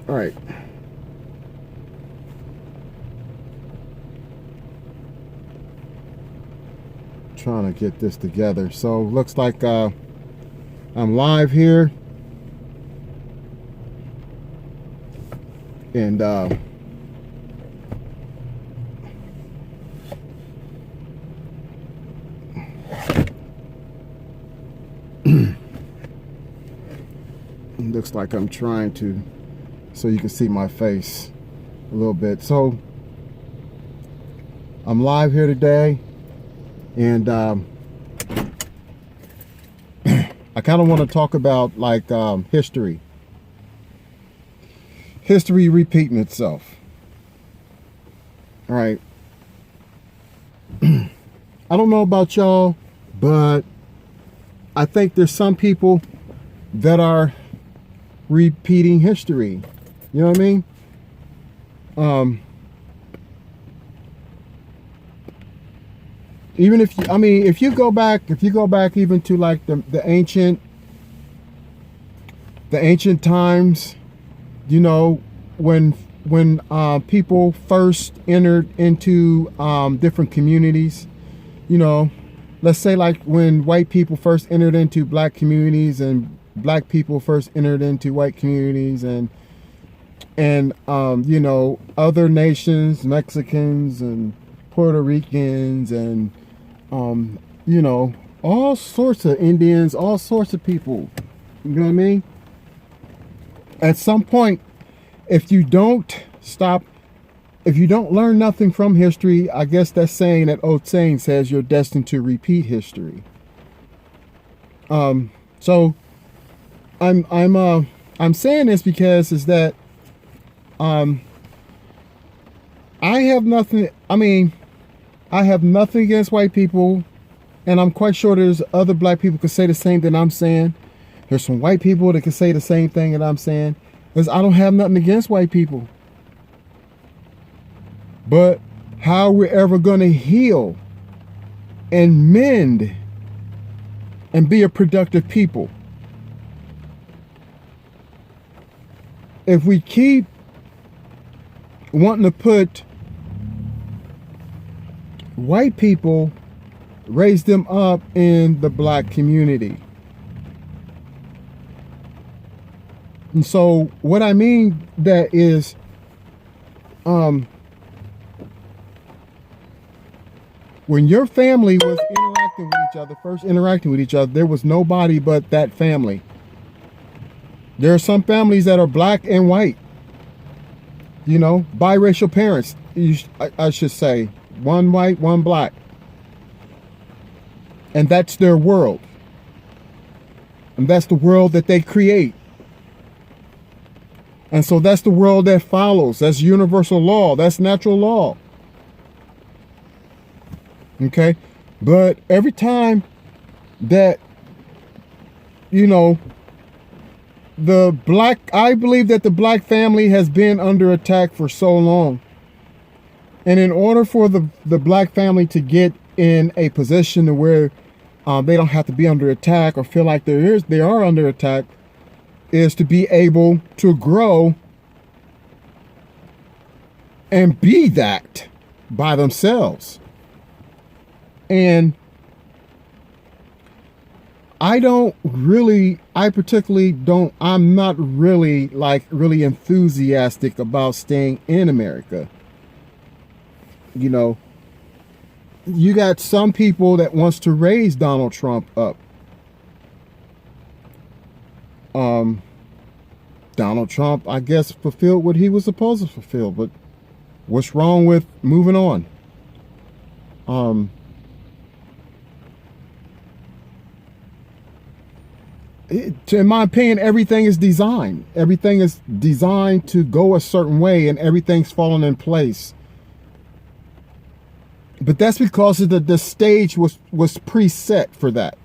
All right. Trying to get this together. So looks like I'm live here, and looks like I'm trying to, so you can see my face a little bit. So I'm live here today, and I kind of want to talk about like history repeating itself. All right. I don't know about y'all, but I think there's some people that are repeating history. You know what I mean? Even if if you go back even to like the ancient times, you know, when people first entered into different communities, you know, let's say like when white people first entered into black communities, and black people first entered into white communities, and you know, other nations, Mexicans and Puerto Ricans, and you know, all sorts of Indians, all sorts of people. You know what I mean? At some point, if you don't learn nothing from history, I guess that saying, that old saying says, you're destined to repeat history. So I'm saying this because is that I have nothing. I have nothing against white people, and I'm quite sure there's other black people could say the same thing I'm saying. There's some white people that can say the same thing that I'm saying. Because I don't have nothing against white people. But how we're ever going to heal and mend and be a productive people if we keep wanting to put white people, raise them up in the black community. And so what I mean that is, when your family was first interacting with each other, there was nobody but that family. There are some families that are black and white, you know, biracial parents, I should say, one white, one black. And that's their world. And that's the world that they create. And so that's the world that follows. That's universal law. That's natural law. Okay? But every time that, you know, I believe that the black family has been under attack for so long. And in order for the black family to get in a position to where they don't have to be under attack or feel like they are under attack, is to be able to grow and be that by themselves. And I'm not really really enthusiastic about staying in America. You know, you got some people that wants to raise Donald Trump up. Donald Trump, I guess, fulfilled what he was supposed to fulfill, but what's wrong with moving on? In my opinion, everything is designed. Everything is designed to go a certain way, and everything's falling in place. But that's because the stage was preset for that.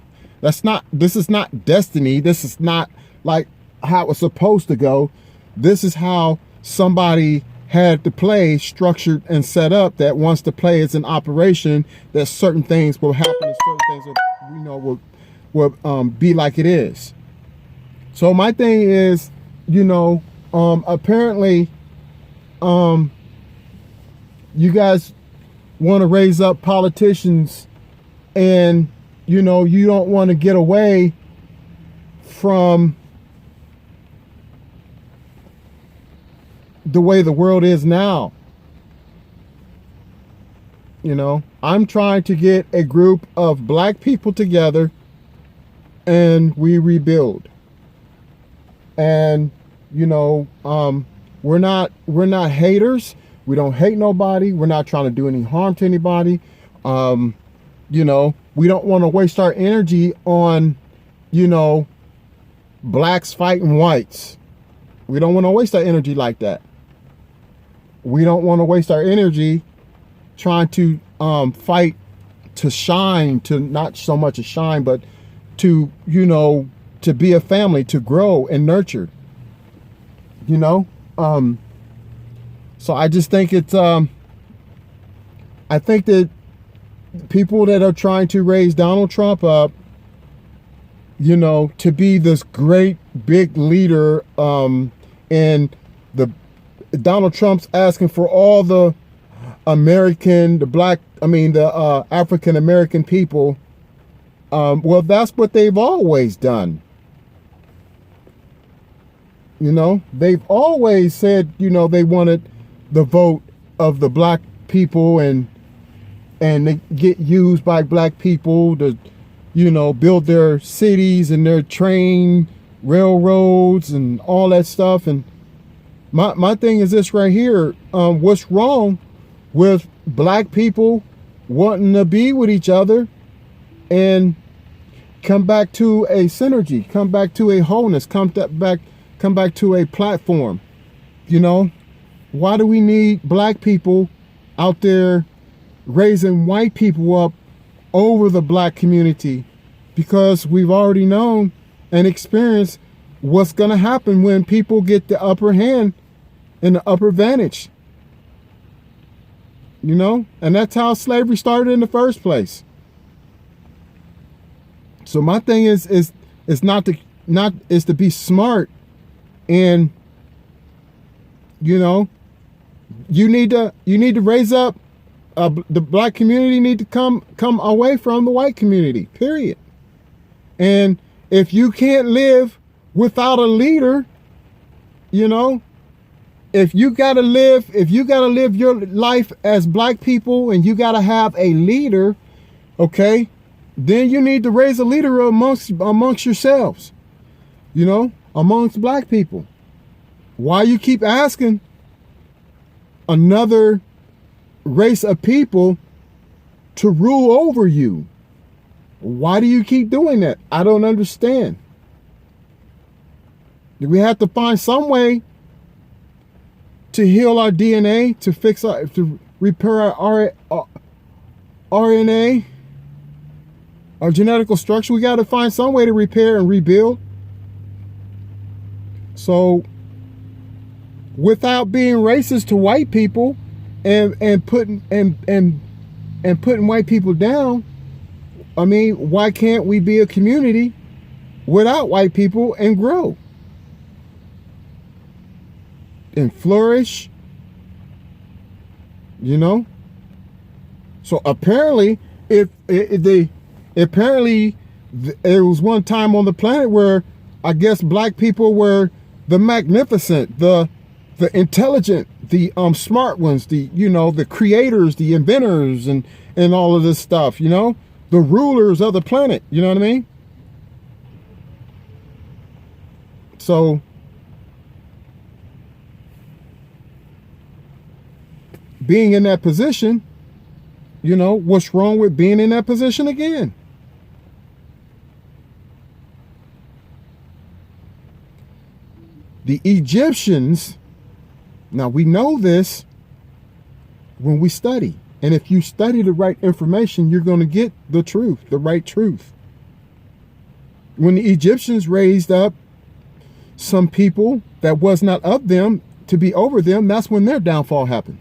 This is not destiny. This is not like how it was supposed to go. This is how somebody had the play structured and set up, that once the play is in operation, that certain things will happen and certain things will be like it is. So my thing is, you know, Apparently, you guys want to raise up politicians, and you know, you don't want to get away from the way the world is now. You know, I'm trying to get a group of black people together and we rebuild. And you know, we're not haters. We don't hate nobody. We're not trying to do any harm to anybody. You know, we don't want to waste our energy on, you know, blacks fighting whites. We don't want to waste our energy like that. We don't want to waste our energy trying to fight to shine, to not so much a shine, but to, you know, to be a family, to grow and nurture, you know. So I just think it's, I think that people that are trying to raise Donald Trump up, you know, to be this great big leader, and the Donald Trump's asking for all the American, the African American people. Well, that's what they've always done. You know, they've always said, you know, they wanted the vote of the black people, and they get used by black people to, you know, build their cities and their train railroads and all that stuff. And my thing is this right here. What's wrong with black people wanting to be with each other and come back to a synergy, come back to a wholeness, come back to a platform? You know, why do we need black people out there raising white people up over the black community? Because we've already known and experienced what's going to happen when people get the upper hand and the upper advantage. You know, and that's how slavery started in the first place. So my thing is to be smart, and you know, you need to raise up. The black community need to come away from the white community, period. And if you can't live without a leader, you know, if you gotta live your life as black people, and you gotta have a leader, okay, then you need to raise a leader amongst yourselves, you know, amongst black people. Why you keep asking another race of people to rule over you? Why do you keep doing that? I don't understand. We have to find some way to heal our DNA, to repair our RNA, our genetical structure. We got to find some way to repair and rebuild. So without being racist to white people and putting white people down, I mean, why can't we be a community without white people and grow and flourish? You know? So apparently, there was one time on the planet where I guess black people were the magnificent, the intelligent, the smart ones, the creators, the inventors, and all of this stuff, you know, the rulers of the planet. You know what I mean? So being in that position, you know, what's wrong with being in that position again? The Egyptians, now we know this when we study. And if you study the right information, you're going to get the truth, the right truth. When the Egyptians raised up some people that was not of them to be over them, that's when their downfall happened.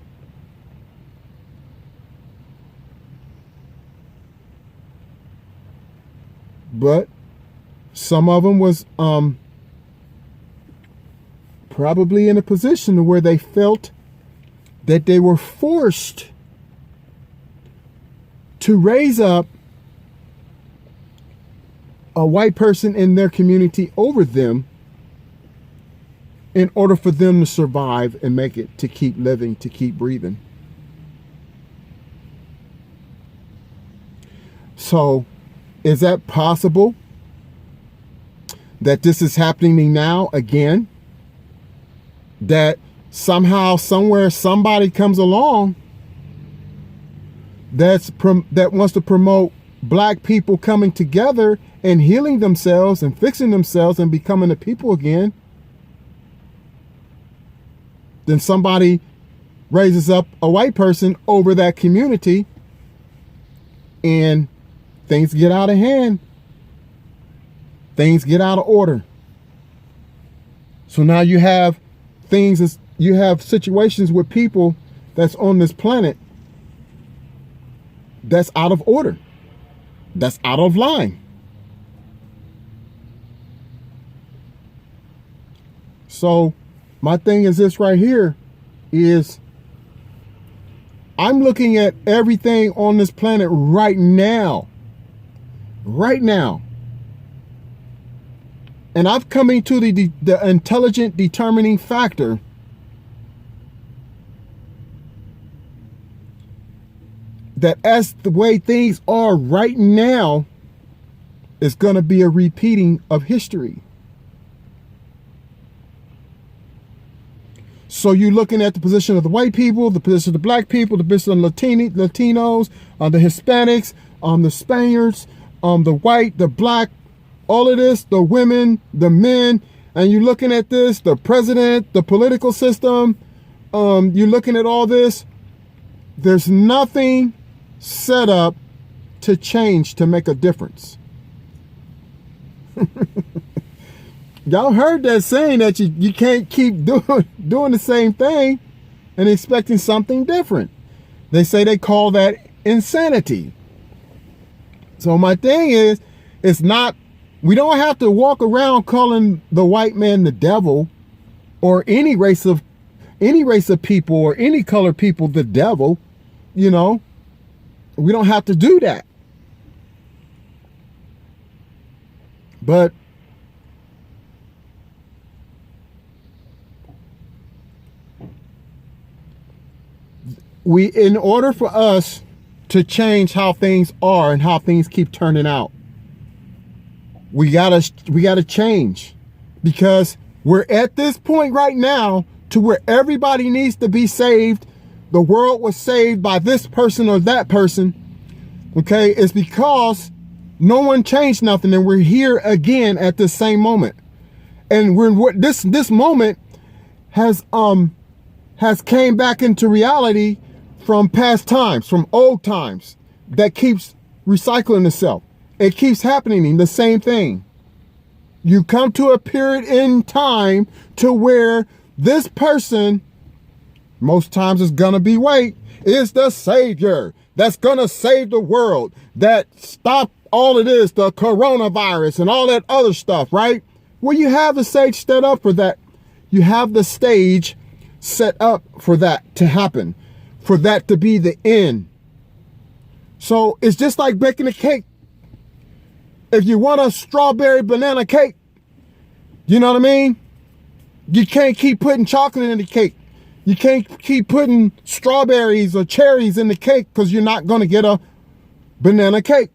But some of them was probably in a position where they felt that they were forced to raise up a white person in their community over them in order for them to survive and make it, to keep living, to keep breathing. So, is that possible that this is happening now again? That somehow, somewhere, somebody comes along that wants to promote black people coming together and healing themselves and fixing themselves and becoming a people again? Then somebody raises up a white person over that community and things get out of hand. Things get out of order. So now you have situations with people that's on this planet that's out of order, that's out of line. So my thing is this right here is I'm looking at everything on this planet right now. And I've come to the intelligent determining factor that as the way things are right now is going to be a repeating of history. So you're looking at the position of the white people, the position of the black people, the position of the Latinos, the Hispanics, the Spaniards, the white, the black, all of this, the women, the men, and you're looking at this, the president, the political system, you're looking at all this. There's nothing set up to change, to make a difference. Y'all heard that saying that you can't keep doing the same thing and expecting something different. They say they call that insanity. So my thing is, we don't have to walk around calling the white man the devil, or any race of people or any color people the devil. You know, we don't have to do that. But in order for us to change how things are and how things keep turning out, we gotta change, because we're at this point right now to where everybody needs to be saved. The world was saved by this person or that person. Okay, it's because no one changed nothing, and we're here again at the same moment. And this moment has came back into reality from past times, from old times, that keeps recycling itself. It keeps happening, the same thing. You come to a period in time to where this person, most times is gonna be white, is the savior that's gonna save the world, that stop all of this, the coronavirus and all that other stuff, right? Well, you have the stage set up for that. You have the stage set up for that to happen, for that to be the end. So it's just like baking a cake. If you want a strawberry banana cake, you know what I mean? You can't keep putting chocolate in the cake. You can't keep putting strawberries or cherries in the cake, because you're not going to get a banana cake.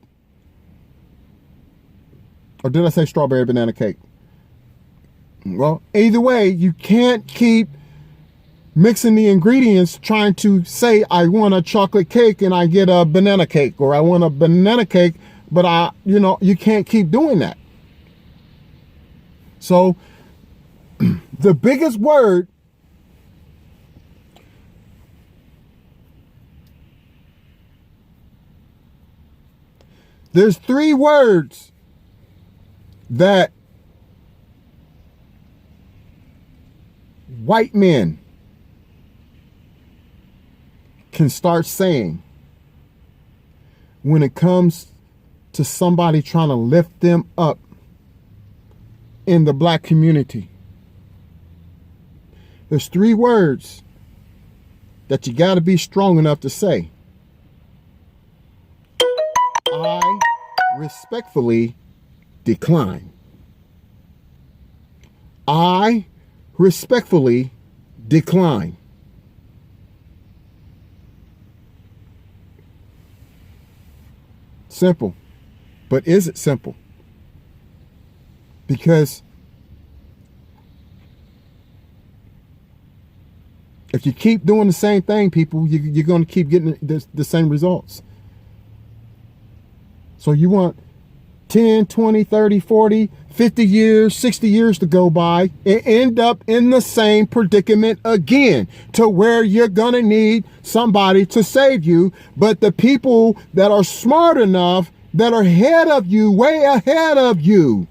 Or did I say strawberry banana cake? Well, either way, you can't keep mixing the ingredients trying to say, I want a chocolate cake and I get a banana cake, or I want a banana cake, but you can't keep doing that. So the biggest word there's 3 words that white men can start saying when it comes to somebody trying to lift them up in the black community. There's 3 words that you got to be strong enough to say. I respectfully decline. I respectfully decline. Simple. But is it simple? Because if you keep doing the same thing, people, you're going to keep getting the same results. So you want 10, 20, 30, 40, 50 years, 60 years to go by and end up in the same predicament again, to where you're going to need somebody to save you. But the people that are smart enough, that are ahead of you, way ahead of you,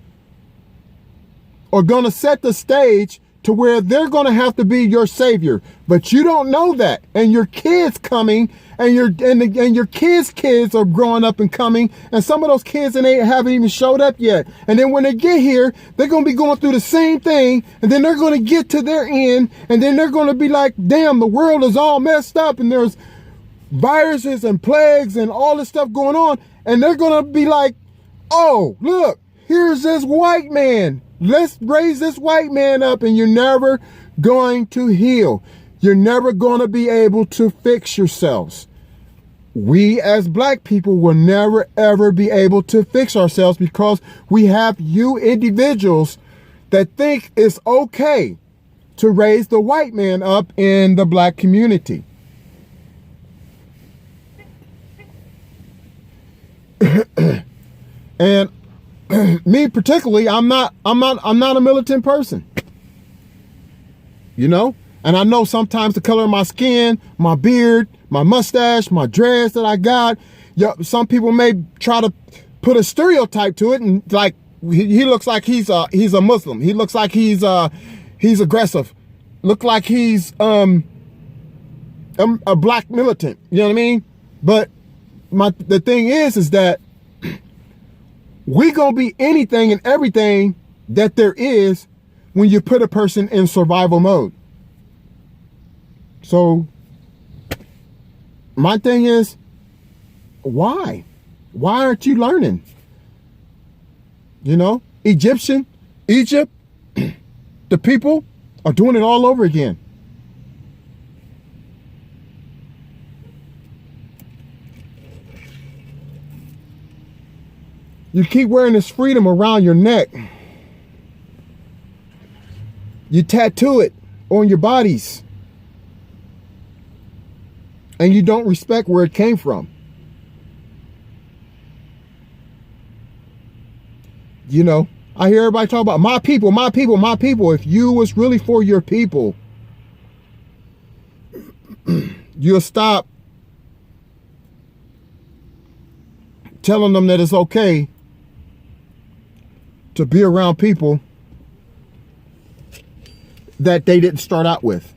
are going to set the stage to where they're going to have to be your savior. But you don't know that. And your kids coming, and your kids are growing up and coming, and some of those kids and they haven't even showed up yet. And then when they get here, they're going to be going through the same thing, and then they're going to get to their end, and then they're going to be like, damn, the world is all messed up, and there's viruses and plagues and all this stuff going on. And they're going to be like, oh, look, here's this white man. Let's raise this white man up, and you're never going to heal. You're never going to be able to fix yourselves. We as black people will never, ever be able to fix ourselves, because we have you individuals that think it's okay to raise the white man up in the black community. And me particularly, I'm not a militant person, you know? And I know sometimes the color of my skin, my beard, my mustache, my dreads that I got, some people may try to put a stereotype to it, and like he looks like he's a Muslim. He looks like he's aggressive. Look like he's a black militant. You know what I mean? But the thing is that we gonna be anything and everything that there is when you put a person in survival mode. So my thing is, why aren't you learning? You know, Egypt, the people are doing it all over again. You keep wearing this freedom around your neck. You tattoo it on your bodies. And you don't respect where it came from. You know, I hear everybody talk about my people, my people, my people. If you was really for your people, you'll stop telling them that it's okay to be around people that they didn't start out with.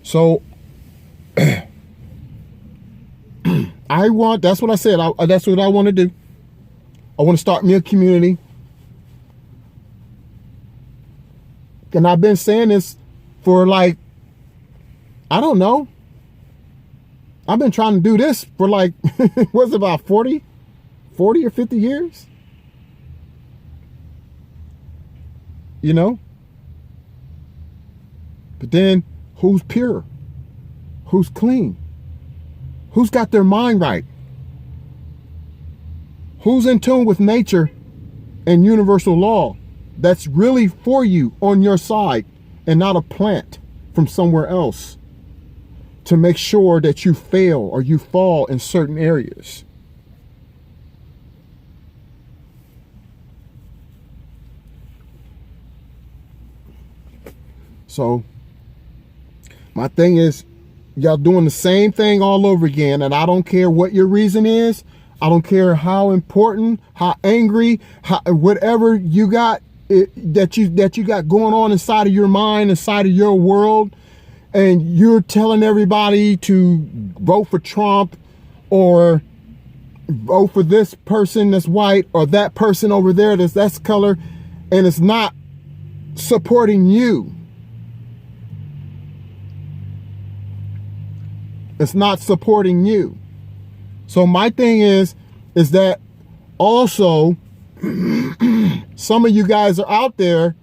So that's what I said. That's what I want to do. I want to start me a community. And I've been saying this for like, I don't know. I've been trying to do this for like, what's it, about 40 or 50 years? You know? But then, who's pure? Who's clean? Who's got their mind right? Who's in tune with nature and universal law that's really for you, on your side, and not a plant from somewhere else to make sure that you fail or you fall in certain areas? So my thing is, y'all doing the same thing all over again, and I don't care what your reason is. I don't care how important, how angry, whatever you got that you got going on inside of your mind, inside of your world, and you're telling everybody to vote for Trump or vote for this person that's white or that person over there that's color, and it's not supporting you. It's not supporting you. So my thing is that also some of you guys are out there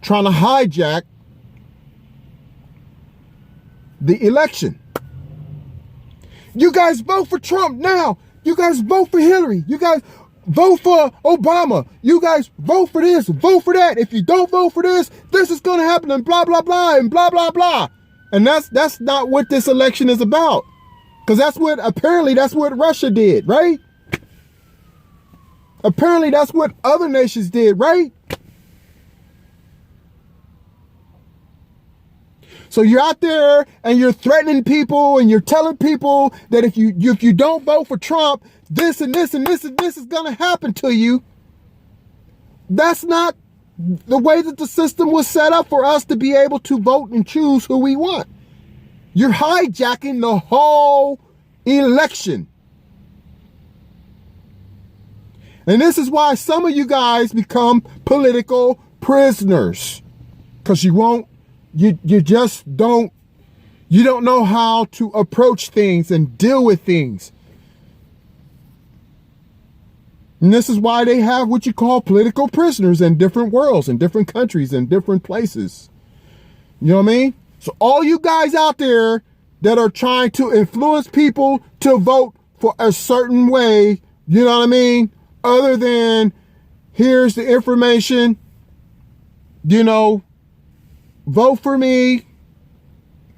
trying to hijack the election. You guys vote for Trump now. You guys vote for Hillary. You guys vote for Obama. You guys vote for this, vote for that. If you don't vote for this, this is going to happen and blah, blah, blah, and blah, blah, blah. And that's not what this election is about. Because apparently that's what Russia did, right? Apparently that's what other nations did, right? So you're out there and you're threatening people and you're telling people that if you don't vote for Trump, this and this and this and this is going to happen to you. That's not the way that the system was set up for us to be able to vote and choose who we want. You're hijacking the whole election. And this is why some of you guys become political prisoners. Because you don't know how to approach things and deal with things. And this is why they have what you call political prisoners in different worlds, in different countries, in different places. You know what I mean? So all you guys out there that are trying to influence people to vote for a certain way, you know what I mean? Other than, here's the information, you know, vote for me.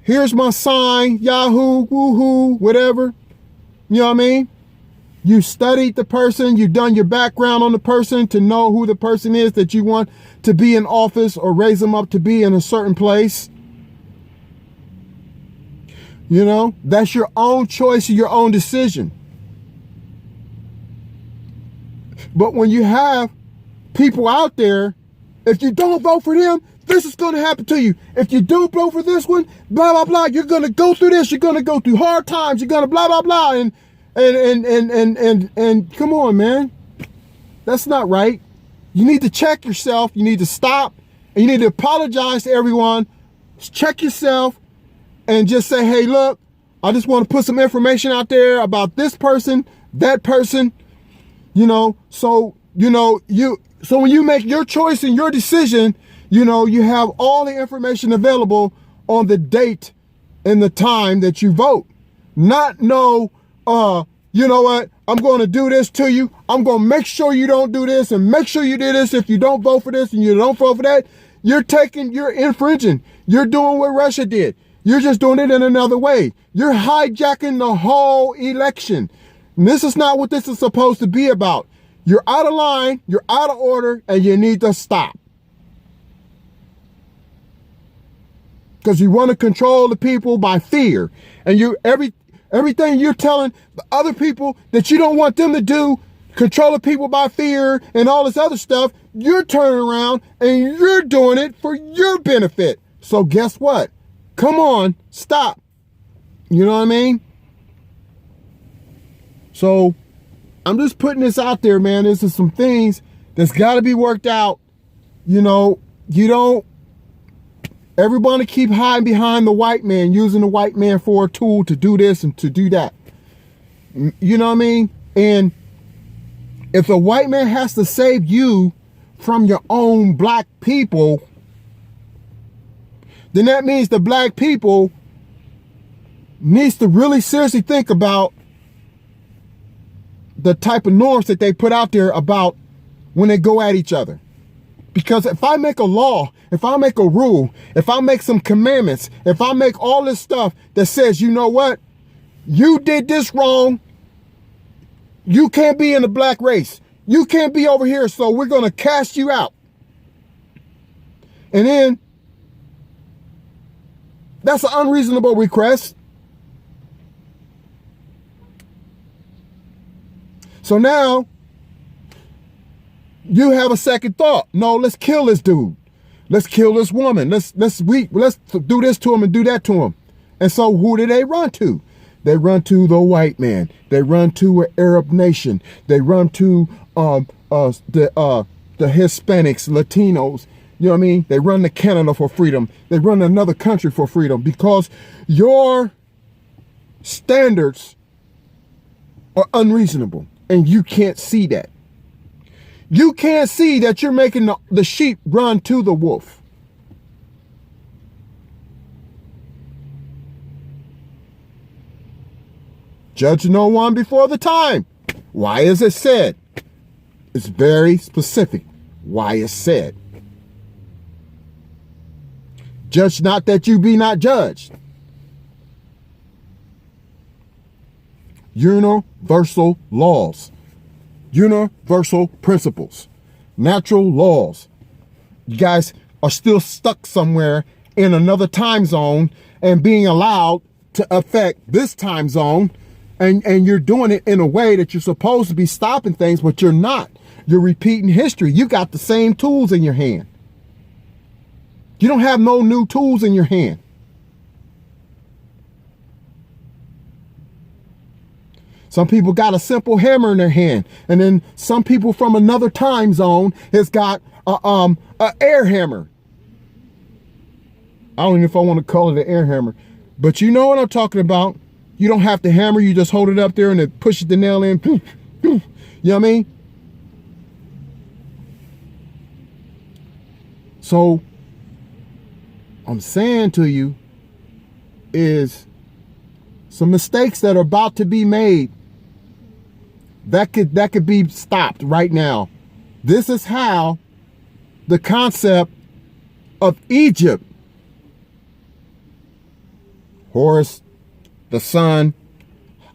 Here's my sign, Yahoo, woohoo, whatever. You know what I mean? You studied the person, you've done your background on the person to know who the person is that you want to be in office or raise them up to be in a certain place. You know, that's your own choice, your own decision. But when you have people out there, if you don't vote for them, this is going to happen to you. If you don't vote for this one, blah, blah, blah, you're going to go through this. You're going to go through hard times. You're going to blah, blah, blah. And come on, man. That's not right. You need to check yourself. You need to stop. And you need to apologize to everyone. Check yourself and just say, hey, look, I just want to put some information out there about this person, that person, you know, so when you make your choice and your decision, you know, you have all the information available on the date and the time that you vote. Not know, you know what, I'm going to do this to you. I'm going to make sure you don't do this and make sure you do this. If you don't vote for this and you don't vote for that, you're infringing. You're doing what Russia did. You're just doing it in another way. You're hijacking the whole election. And this is not what this is supposed to be about. You're out of line, you're out of order, and you need to stop. Because you want to control the people by fear. And everything you're telling the other people that you don't want them to do, control the people by fear and all this other stuff, you're turning around and you're doing it for your benefit. So guess what? Come on, stop. You know what I mean? So I'm just putting this out there, man. This is some things that's got to be worked out. You know, everybody keep hiding behind the white man, using the white man for a tool to do this and to do that. You know what I mean? And if the white man has to save you from your own black people, then that means the black people needs to really seriously think about the type of norms that they put out there about when they go at each other. Because if I make a law, if I make a rule, if I make some commandments, if I make all this stuff that says, you know what, you did this wrong, you can't be in the black race, you can't be over here, so we're going to cast you out. And then that's an unreasonable request. So now you have a second thought. No, let's kill this dude. Let's kill this woman. Let's do this to him and do that to him. And so who do they run to? They run to the white man. They run to an Arab nation. They run to the Hispanics, Latinos. You know what I mean? They run to Canada for freedom. They run to another country for freedom because your standards are unreasonable and you can't see that. You can't see that you're making the sheep run to the wolf. Judge no one before the time. Why is it said? It's very specific why it's said. Judge not that you be not judged. Universal laws. Universal principles. Natural laws. You guys are still stuck somewhere in another time zone and being allowed to affect this time zone. And you're doing it in a way that you're supposed to be stopping things, but you're not. You're repeating history. You got the same tools in your hand. You don't have no new tools in your hand. Some people got a simple hammer in their hand. And then some people from another time zone has got a air hammer. I don't even know if I want to call it an air hammer. But you know what I'm talking about. You don't have to hammer. You just hold it up there and it pushes the nail in. You know what I mean? So I'm saying to you is some mistakes that are about to be made that could be stopped right now. This is how the concept of Egypt, Horus, the sun,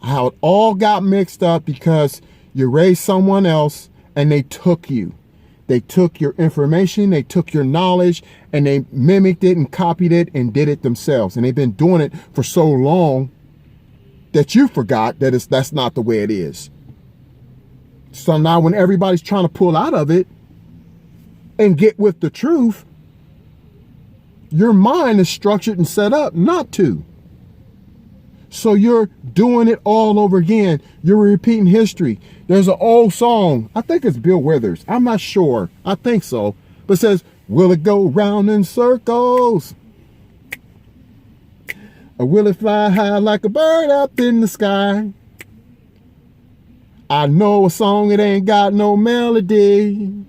how it all got mixed up because you raised someone else and they took you. They took your information, they took your knowledge, and they mimicked it and copied it and did it themselves. And they've been doing it for so long that you forgot that that's not the way it is. So now when everybody's trying to pull out of it and get with the truth, your mind is structured and set up not to. So you're doing it all over again. You're repeating history. There's an old song. I think it's Bill Withers. I'm not sure. I think so. But it says, will it go round in circles? Or will it fly high like a bird up in the sky? I know a song, it ain't got no melody,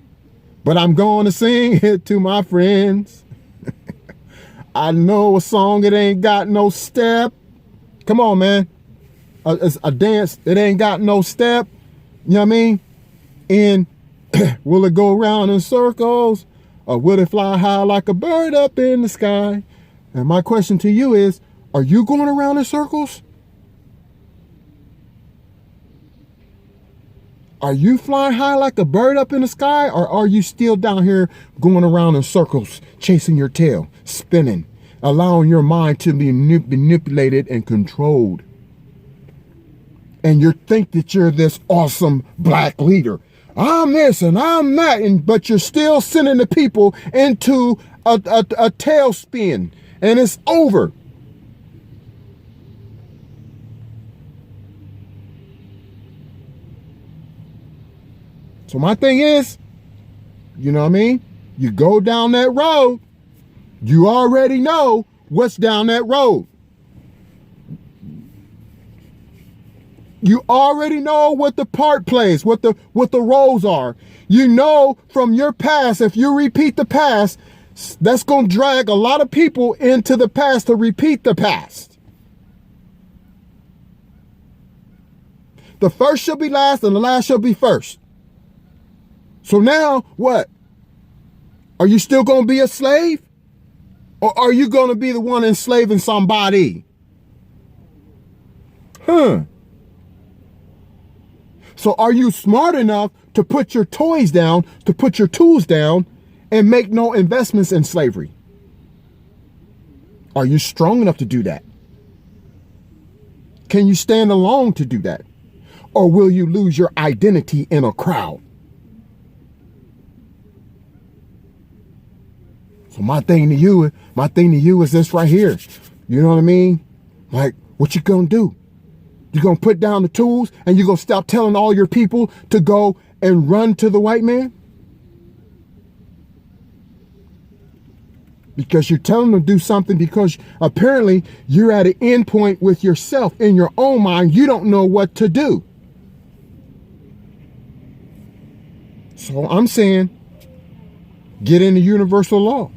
but I'm going to sing it to my friends. I know a song, it ain't got no step. Come on, man. It's a dance. It ain't got no step. You know what I mean? And will it go around in circles? Or will it fly high like a bird up in the sky? And my question to you is, are you going around in circles? Are you flying high like a bird up in the sky? Or are you still down here going around in circles, chasing your tail, spinning, allowing your mind to be manipulated and controlled? And you think that you're this awesome black leader. I'm this and I'm that, but you're still sending the people into a tailspin, and it's over. So my thing is, you know what I mean? You go down that road, you already know what's down that road. You already know what the part plays, what the roles are. You know from your past, if you repeat the past, that's going to drag a lot of people into the past to repeat the past. The first shall be last and the last shall be first. So now what? Are you still going to be a slave? Or are you going to be the one enslaving somebody? So are you smart enough to put your toys down, to put your tools down, and make no investments in slavery? Are you strong enough to do that? Can you stand alone to do that? Or will you lose your identity in a crowd? So my thing to you is this right here. You know what I mean? Like, what you gonna do? You're gonna put down the tools and you're gonna stop telling all your people to go and run to the white man? because you're telling them to do something because apparently you're at an end point with yourself in your own mind. You don't know what to do. So I'm saying, get into universal law.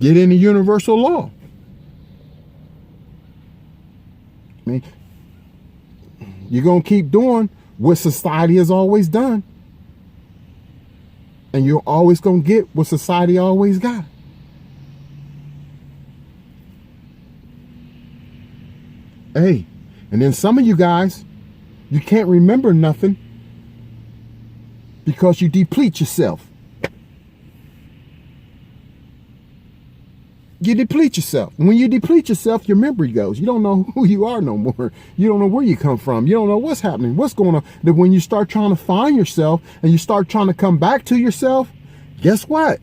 Get into universal law. I mean, you're going to keep doing what society has always done. And you're always going to get what society always got. Hey, and then some of you guys, you can't remember nothing because you deplete yourself. You deplete yourself. When you deplete yourself, your memory goes. You don't know who you are no more. You don't know where you come from. You don't know what's happening, what's going on. That when you start trying to find yourself and you start trying to come back to yourself, guess what?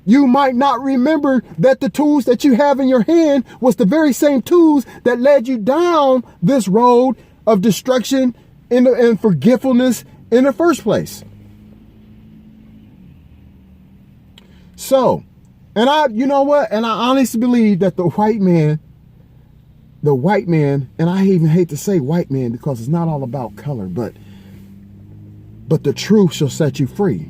You might not remember that the tools that you have in your hand was the very same tools that led you down this road of destruction and forgetfulness in the first place. So, and you know what? And I honestly believe that the white man, and I even hate to say white man because it's not all about color, but the truth shall set you free.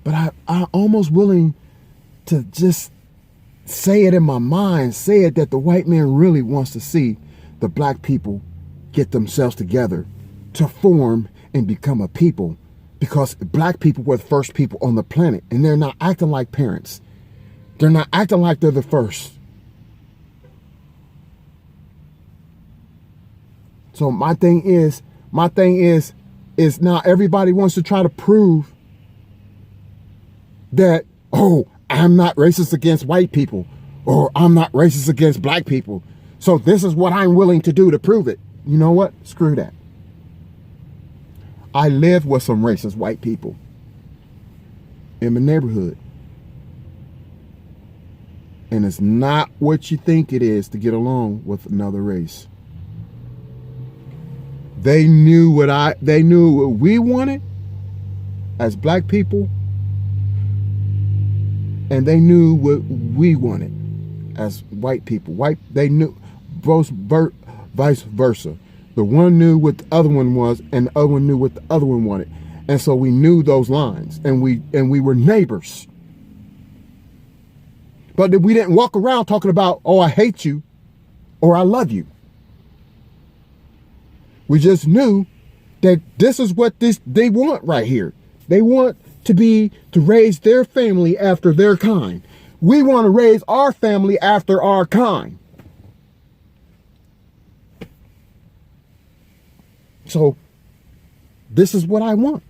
But I'm almost willing to just say it in my mind, say it that the white man really wants to see the black people get themselves together to form and become a people. Because black people were the first people on the planet, and they're not acting like parents. They're not acting like they're the first. So my thing is now everybody wants to try to prove that, oh, I'm not racist against white people, or I'm not racist against black people. So this is what I'm willing to do to prove it. You know what? Screw that. I live with some racist white people in my neighborhood. And it's not what you think it is to get along with another race. They knew what we wanted as black people, and they knew what we wanted as white people. They knew both vice versa. The one knew what the other one was, and the other one knew what the other one wanted. And so we knew those lines, and we were neighbors. But we didn't walk around talking about, oh, I hate you, or I love you. We just knew that this is what they want right here. They want to raise their family after their kind. We want to raise our family after our kind. So this is what I want.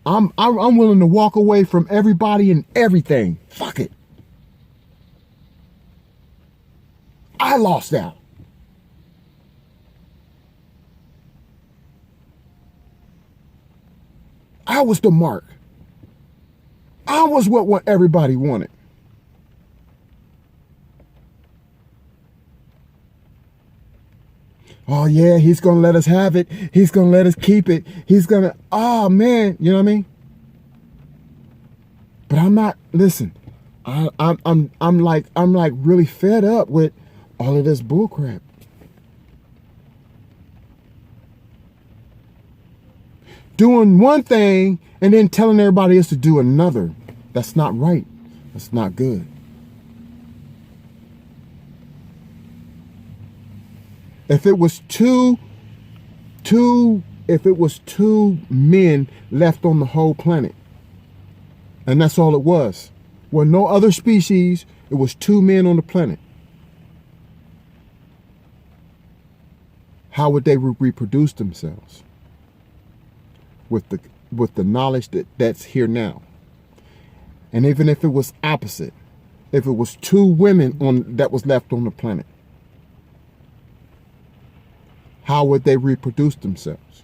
I'm willing to walk away from everybody and everything. Fuck it. I lost out. I was the mark. I was what everybody wanted. Oh yeah, he's gonna let us have it. He's gonna let us keep it. He's gonna, oh man, you know what I mean? But I'm not. Listen, I'm like really fed up with all of this bullcrap. Doing one thing and then telling everybody else to do another. That's not right. That's not good. If it was two men left on the whole planet, and that's all it was, well, no other species, it was 2 men on the planet, how would they reproduce themselves with the knowledge that's here now? And even if it was opposite, if it was 2 women that was left on the planet, how would they reproduce themselves?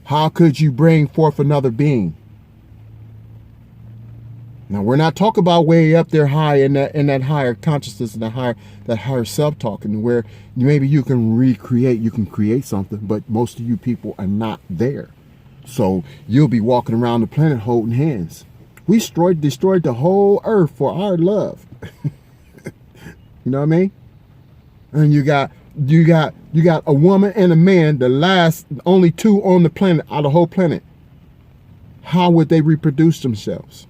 How could you bring forth another being? Now we're not talking about way up there high in that higher consciousness and that higher self talking where maybe you can recreate, you can create something, but most of you people are not there. So you'll be walking around the planet holding hands. We destroyed the whole earth for our love. You know what I mean? And you got a woman and a man, the only two on the planet, out of the whole planet. How would they reproduce themselves?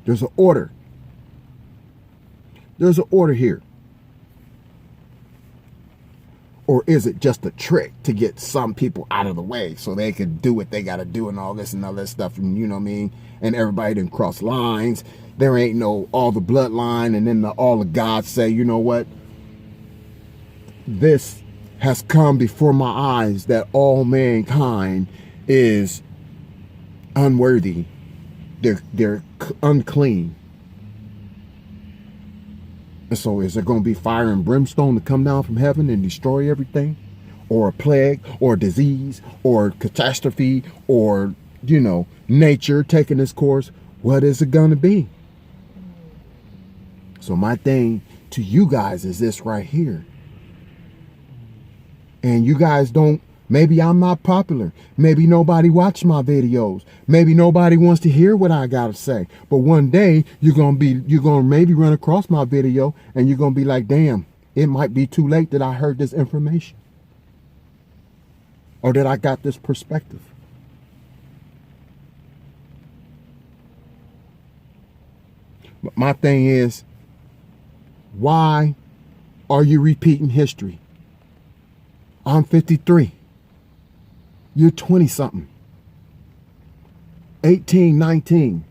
There's an order. There's an order here. Or is it just a trick to get some people out of the way so they can do what they got to do and all this and all that stuff, and you know what I mean? And everybody didn't cross lines. There ain't no all the bloodline, and then all the gods say, you know what? This has come before my eyes that all mankind is unworthy. They're unclean. And so is there going to be fire and brimstone to come down from heaven and destroy everything? Or a plague, or a disease, or catastrophe, or, you know, nature taking its course? What is it going to be? So my thing to you guys is this right here. And you guys don't, maybe I'm not popular. Maybe nobody watched my videos. Maybe nobody wants to hear what I got to say. But one day you're going to maybe run across my video and you're going to be like, damn, it might be too late that I heard this information. Or that I got this perspective. But my thing is, why are you repeating history? I'm 53. You're 20 something. 18, 19.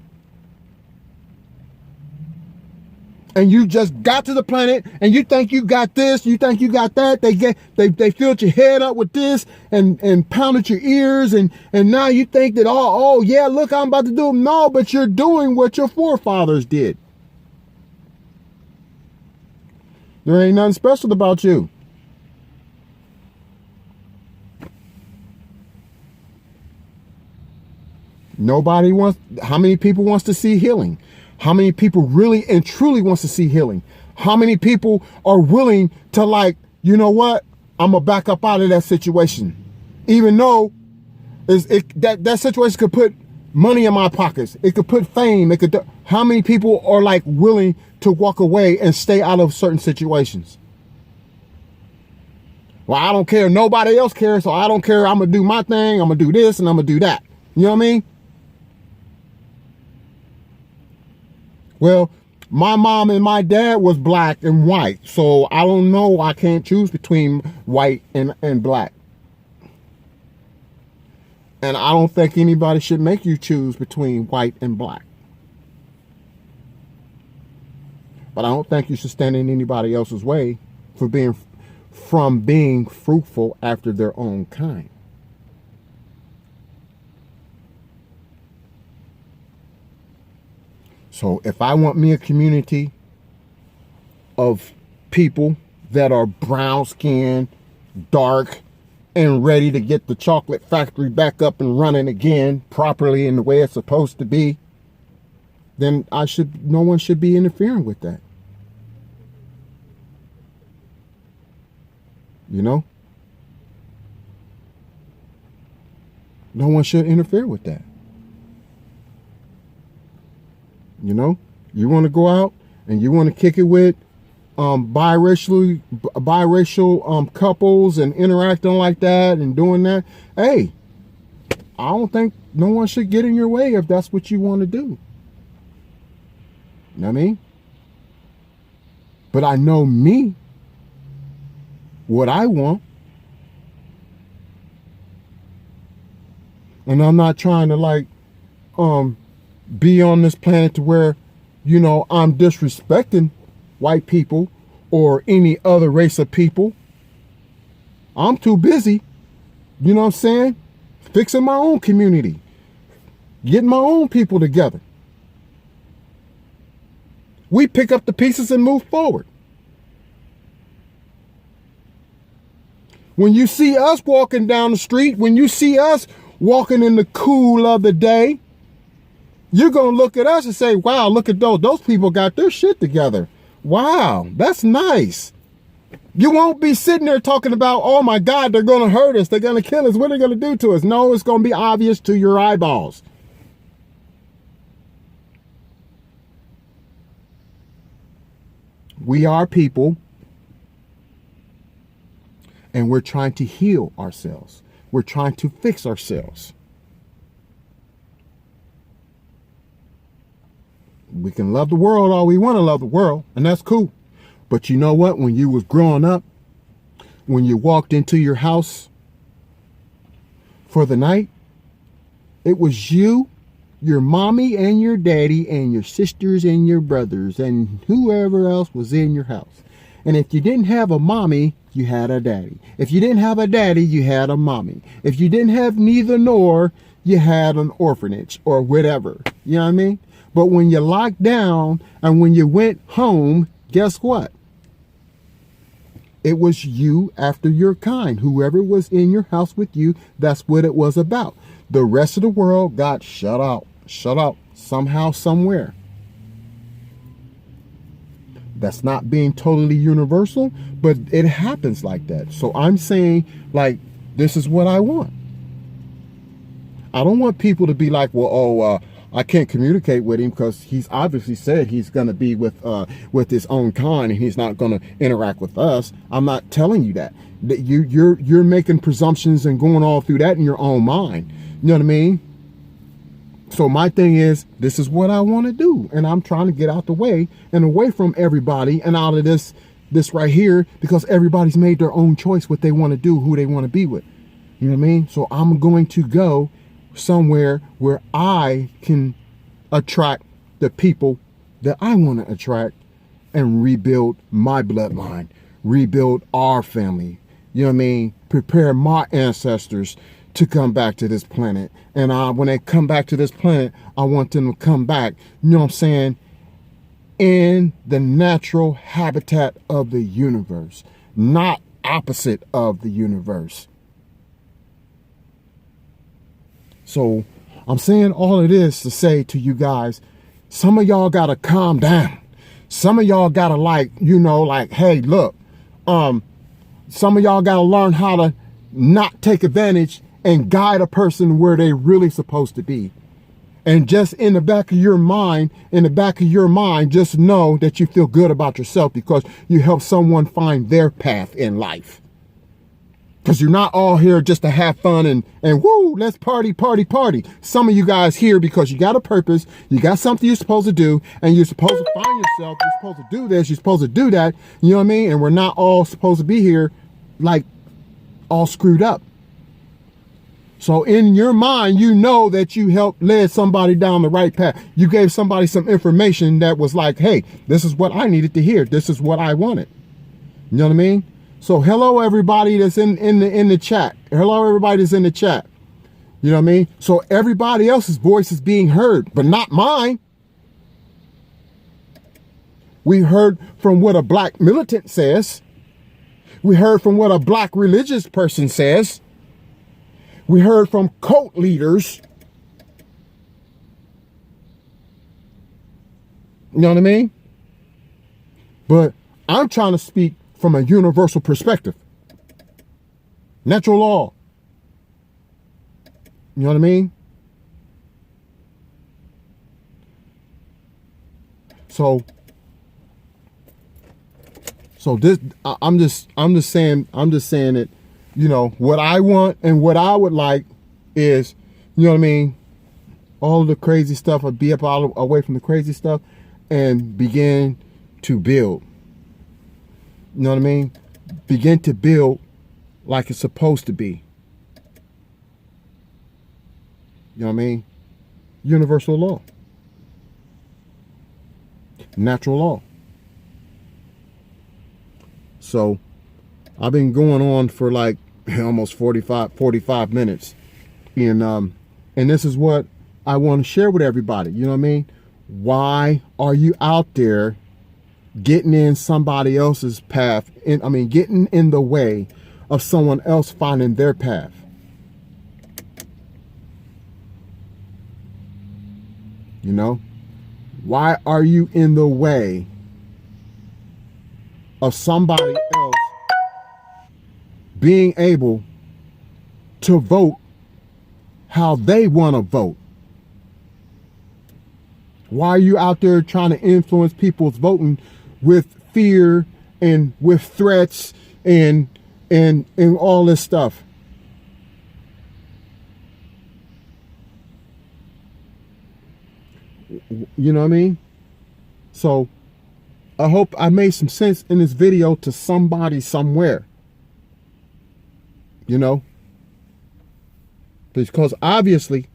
And you just got to the planet and you think you got this, you think you got that. They filled your head up with this and pounded your ears and now you think that, oh yeah, look, I'm about to do it. No, but you're doing what your forefathers did. There ain't nothing special about you. Nobody wants, how many people wants to see healing? How many people really and truly wants to see healing? How many people are willing to, like, you know what? I'm going to back up out of that situation. Even though that situation could put money in my pockets. It could put fame. How many people are like willing to walk away and stay out of certain situations? Well, I don't care. Nobody else cares. So I don't care. I'm going to do my thing. I'm going to do this and I'm going to do that. You know what I mean? Well, my mom and my dad was black and white. So I don't know. I can't choose between white and black. And I don't think anybody should make you choose between white and black. But I don't think you should stand in anybody else's way from being fruitful after their own kind. So if I want me a community of people that are brown skinned, dark, and ready to get the chocolate factory back up and running again properly in the way it's supposed to be, then no one should be interfering with that. You know? No one should interfere with that. You know, you want to go out and you want to kick it with biracial couples and interacting like that and doing that. Hey, I don't think no one should get in your way if that's what you want to do. You know what I mean? But I know me, what I want. And I'm not trying to like, be on this planet to where, you know, I'm disrespecting white people or any other race of people. I'm too busy, you know what I'm saying, fixing my own community, getting my own people together. We pick up the pieces and move forward. When you see us walking down the street, when you see us walking in the cool of the day, you're going to look at us and say, wow, look at those people got their shit together. Wow, that's nice. You won't be sitting there talking about, oh my God, they're going to hurt us. They're going to kill us. What are they going to do to us? No, it's going to be obvious to your eyeballs. We are people, and we're trying to heal ourselves. We're trying to fix ourselves. We can love the world all we want to love the world, and that's cool. But you know what? When you was growing up, when you walked into your house for the night, it was you, your mommy and your daddy and your sisters and your brothers and whoever else was in your house. And if you didn't have a mommy, you had a daddy. If you didn't have a daddy, you had a mommy. If you didn't have neither nor, you had an orphanage or whatever. You know what I mean? But when you locked down and when you went home, guess what? It was you after your kind. Whoever was in your house with you, that's what it was about. The rest of the world got shut out somehow, somewhere. That's not being totally universal, but it happens like that. So I'm saying, like, this is what I want. I don't want people to be like, well, I can't communicate with him because he's obviously said he's going to be with his own kind and he's not going to interact with us. I'm not telling you that. You're making presumptions and going all through that in your own mind. You know what I mean? So my thing is, this is what I want to do. And I'm trying to get out the way and away from everybody and out of this right here, because everybody's made their own choice what they want to do, who they want to be with. You know what I mean? So I'm going to go somewhere where I can attract the people that I want to attract and rebuild my bloodline, rebuild our family. You know what I mean? Prepare my ancestors to come back to this planet. And when they come back to this planet, I want them to come back, you know what I'm saying, in the natural habitat of the universe, not opposite of the universe. So I'm saying all of this to say to you guys, some of y'all got to calm down. Some of y'all got to hey, look, some of y'all got to learn how to not take advantage and guide a person where they really supposed to be. And just in the back of your mind, just know that you feel good about yourself because you help someone find their path in life. Because you're not all here just to have fun and woo, let's party. Some of you guys here because you got a purpose, you got something you're supposed to do, and you're supposed to find yourself, you're supposed to do this, you're supposed to do that, you know what I mean? And we're not all supposed to be here like all screwed up. So in your mind, you know that you helped lead somebody down the right path. You gave somebody some information that was like, hey, this is what I needed to hear. This is what I wanted. You know what I mean? So hello, everybody that's in the chat. Hello, everybody that's in the chat. You know what I mean? So everybody else's voice is being heard, but not mine. We heard from what a black militant says. We heard from what a black religious person says. We heard from cult leaders. You know what I mean? But I'm trying to speak from a universal perspective. Natural law. You know what I mean? So this, I'm just saying it. You know, what I want and what I would like is, you know what I mean, all of the crazy stuff, I'd be up all away from the crazy stuff and begin to build. You know what I mean? Begin to build like it's supposed to be. You know what I mean? Universal law. Natural law. So I've been going on for like almost 45 minutes. And this is what I want to share with everybody. You know what I mean? Why are you out there getting in somebody else's path? Getting in the way of someone else finding their path. You know, why are you in the way of somebody else being able to vote how they want to vote? Why are you out there trying to influence people's voting with fear and with threats and all this stuff? You know what I mean? So I hope I made some sense in this video to somebody somewhere. You know? Because obviously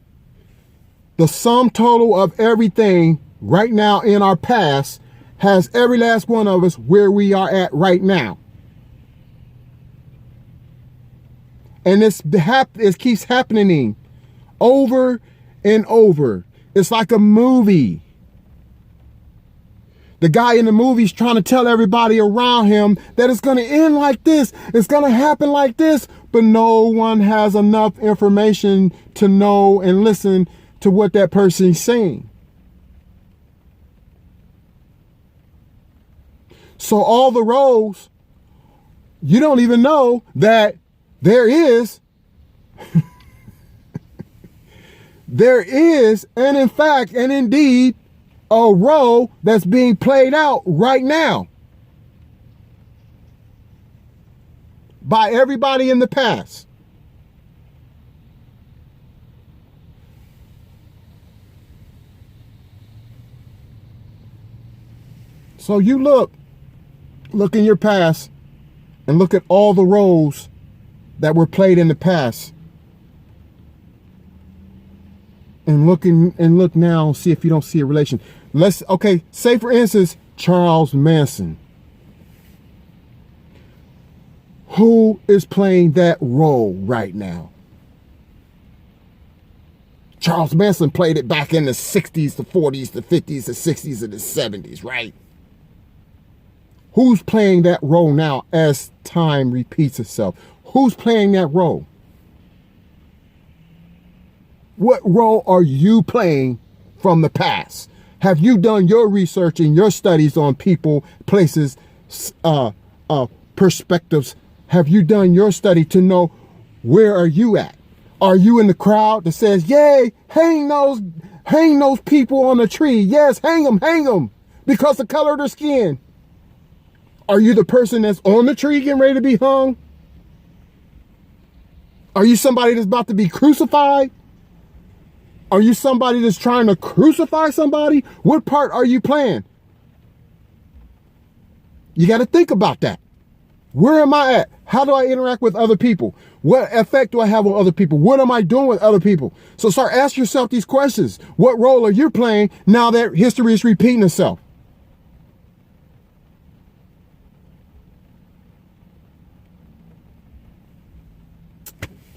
the sum total of everything right now in our past has every last one of us where we are at right now. And it keeps happening over and over. It's like a movie. The guy in the movie is trying to tell everybody around him that it's going to end like this. It's going to happen like this. But no one has enough information to know and listen to what that person is saying. So all the roles, you don't even know that there is and in fact and indeed a role that's being played out right now by everybody in the past. So you look in your past and look at all the roles that were played in the past. And look now and see if you don't see a relation. Okay, say for instance, Charles Manson. Who is playing that role right now? Charles Manson played it back in the 60s, the 40s, the 50s, the 60s, and the 70s, right? Who's playing that role now as time repeats itself? Who's playing that role? What role are you playing from the past? Have you done your research and your studies on people, places, perspectives? Have you done your study to know where are you at? Are you in the crowd that says, yay, hang those people on the tree. Yes, hang them because the color of their skin. Are you the person that's on the tree getting ready to be hung? Are you somebody that's about to be crucified? Are you somebody that's trying to crucify somebody? What part are you playing? You got to think about that. Where am I at? How do I interact with other people? What effect do I have on other people? What am I doing with other people? So start asking yourself these questions. What role are you playing now that history is repeating itself?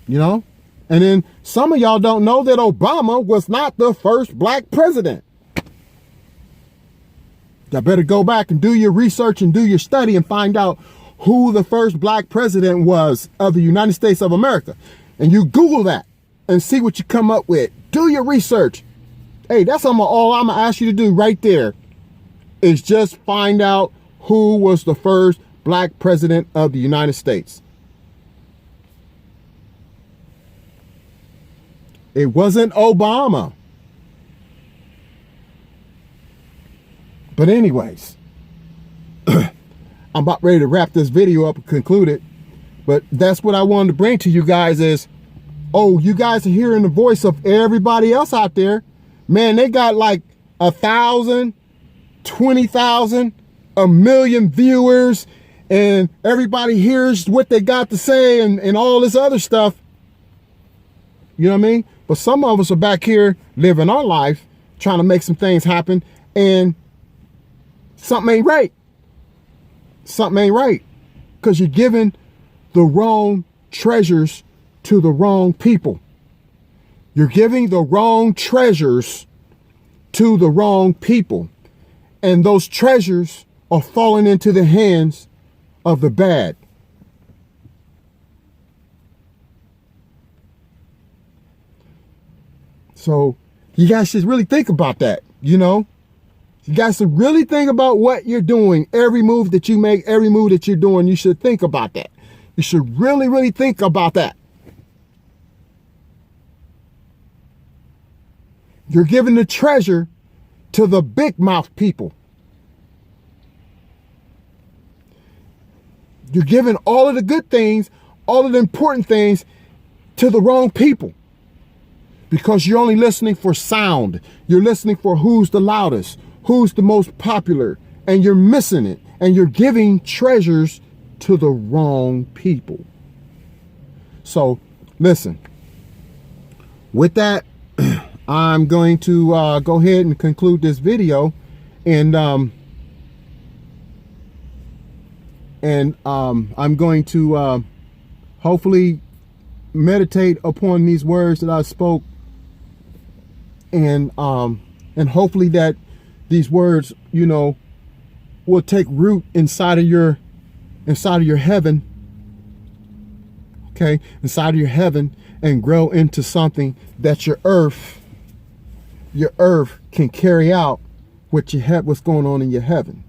You know? And then some of y'all don't know that Obama was not the first black president. Y'all better go back and do your research and do your study and find out who the first black president was of the United States of America. And you Google that and see what you come up with. Do your research. Hey, that's all I'm going to ask you to do right there is just find out who was the first black president of the United States. It wasn't Obama. But anyways, I'm about ready to wrap this video up and conclude it. But that's what I wanted to bring to you guys is, oh, you guys are hearing the voice of everybody else out there. Man, they got like 1,000, 20,000, 1 million viewers, and everybody hears what they got to say and all this other stuff. You know what I mean? But some of us are back here living our life, trying to make some things happen, and something ain't right. Something ain't right. Because you're giving the wrong treasures to the wrong people. You're giving the wrong treasures to the wrong people. And those treasures are falling into the hands of the bad. So You guys should really think about that, you know? You guys should really think about what you're doing. Every move that you make, every move that you're doing, you should think about that. You should really, really think about that. You're giving the treasure to the big mouth people. You're giving all of the good things, all of the important things to the wrong people. Because you're only listening for sound. You're listening for who's the loudest, who's the most popular, and you're missing it. And you're giving treasures to the wrong people. So, listen. With that, I'm going to go ahead and conclude this video, and I'm going to hopefully meditate upon these words that I spoke, and hopefully that these words, you know, will take root inside of your heaven, okay, inside of your heaven, and grow into something that your earth can carry out what's going on in your heaven.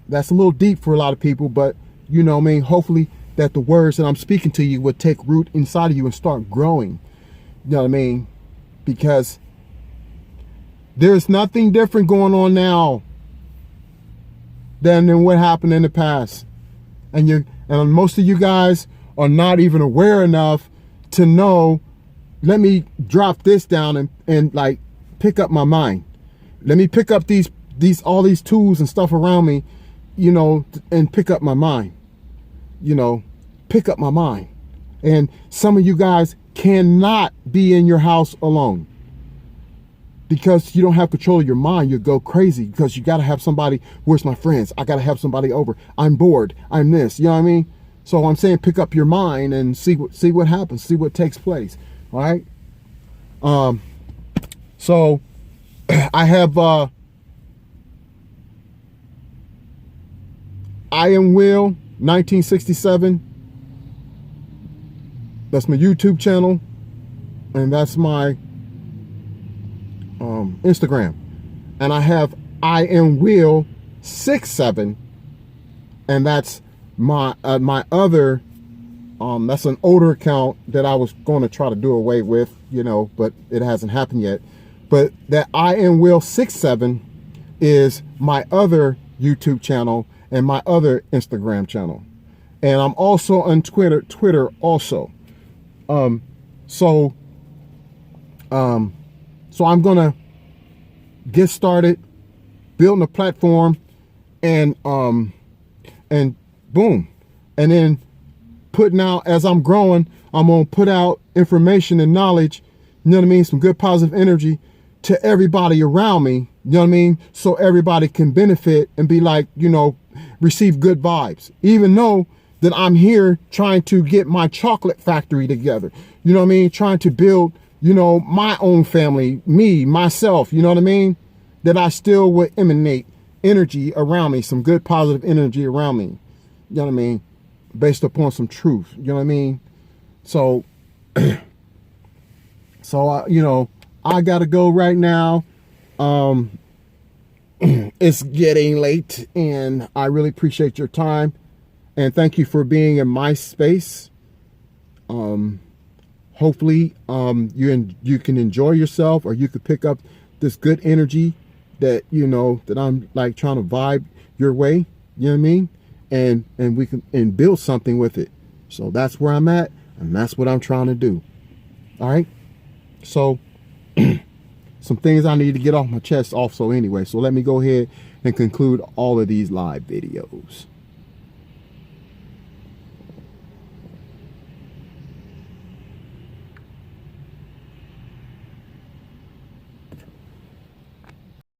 That's a little deep for a lot of people, but you know what I mean, hopefully that the words that I'm speaking to you would take root inside of you and start growing. You know what I mean? Because there's nothing different going on now than what happened in the past. And most of you guys are not even aware enough to know, let me drop this down and like pick up my mind. Let me pick up all these tools and stuff around me, you know, and pick up my mind. You know, pick up my mind. And some of you guys cannot be in your house alone because you don't have control of your mind. You go crazy because you got to have somebody. Where's my friends? I got to have somebody over. I'm bored. I'm this. You know what I mean? So I'm saying pick up your mind and see what happens. See what takes place. All right. So I have I Am Will 1967. That's my YouTube channel, and that's my Instagram. And I have I Am Will 67, and that's my other that's an older account that I was going to try to do away with, you know, but it hasn't happened yet. But that I Am Will 67 is my other YouTube channel and my other Instagram channel. And I'm also on Twitter also. So I'm gonna get started building a platform, and boom, and then putting out, as I'm growing, I'm gonna put out information and knowledge, you know what I mean, some good positive energy to everybody around me, you know what I mean, so everybody can benefit and be like, you know, receive good vibes, even though that I'm here trying to get my chocolate factory together. You know what I mean? Trying to build, you know, my own family, me, myself, you know what I mean? That I still would emanate energy around me, some good positive energy around me. You know what I mean? Based upon some truth, you know what I mean? So, you know, I gotta go right now. It's getting late, and I really appreciate your time. And thank you for being in my space. Hopefully, you can enjoy yourself, or you could pick up this good energy that, you know, that I'm like trying to vibe your way. You know what I mean? And we can build something with it. So that's where I'm at, and that's what I'm trying to do. All right. So some things I need to get off my chest also anyway. So let me go ahead and conclude all of these live videos.